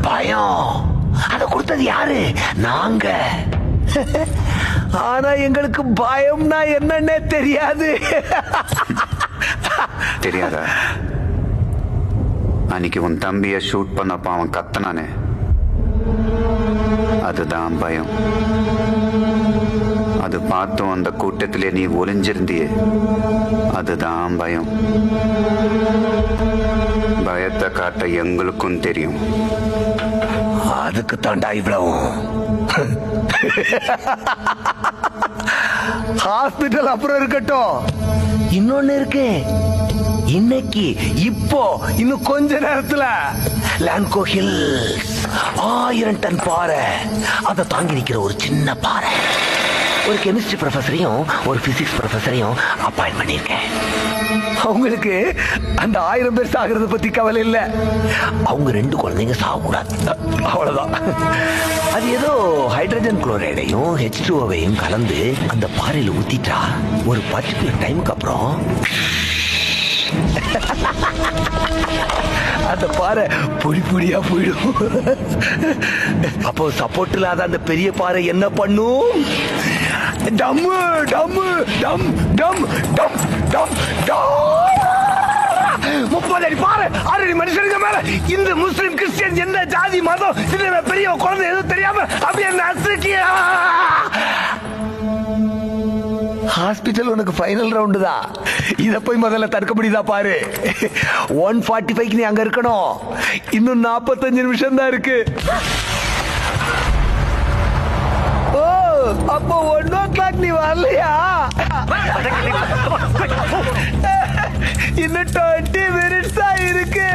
பயம். அத கொடுத்தது யாரு? நாங்க. ஆனா எங்களுக்கு பயம்னா என்னன்னே தெரியாது. தெரியாதா? அன்னைக்கு உன் தம்பிய ஷூட் பண்ணப்ப அவன் கத்தனானே, அதுதான் பயம். அது பார்த்தும் அந்த கூட்டத்திலே நீ ஒளிஞ்சிருந்தியே, அதுதான் பயம். பயத்தை காட்ட எங்களுக்கும் தெரியும். அதுக்கு தாண்டா இவ்வளவு. ஹாஸ்பிட்டல் அப்புறம் இருக்கட்டும், இன்னொன்னு இருக்கு. இன்னைக்கு இப்போ இன்னும் கொஞ்ச நேரத்துல லான்கோ ஹில்ஸ் 1000 டன் பாறை, அதை தாங்கி நிக்கிற ஒரு சின்ன பாறை. ஒரு கெமிஸ்ட்ரி ப்ரொஃபஸரையும் ஒரு பிசிக்ஸ் ப்ரொஃபஸரையும் அப்பாயிண்ட் பண்ணியிருக்கேன். அவங்களுக்கு அந்த 1000 பேர் சாகிறத பத்தி கவலை இல்ல. அவங்க 2 குழந்தைங்க சாகக்கூடாது, அவ்வளவுதான். அது ஏதோ ஹைட்ரஜன் குளோரைடையும் H2O-வையும் கலந்து அந்த பாறையில ஊத்திட்டா ஒரு பர்டிகுலர் டைமுக்கு அப்புறம் அந்த பாறை பொடி பொடியா போயிடும். அப்போ சப்போர்ட் இல்லாத அந்த பெரிய பாறை என்ன பண்ணும்? டம்மு டம்மு டம் டம் டம் டம் டம். 30 அடி பாறை, 6 அடி மனுஷனுக்கு மேல. இந்த முஸ்லிம் கிறிஸ்டியன் என்ன ஜாதி மதம் இதுல பெரிய குழந்தை எதுவும் தெரியாம அப்படியே நசுக்கியா. ஹாஸ்பிட்டல் உனக்கு ஃபைனல் ரவுண்டு தான். இத போய் முதல்ல தடுக்க முடியுதா பாரு. 1:45 நீ அங்க இருக்கணும். இன்னும் 45 நிமிஷம் தான் இருக்கு. ஓ, அப்போ 1:00 நீ வரலையா? இன்னும் 20 மினிட்ஸ் தான் இருக்கு.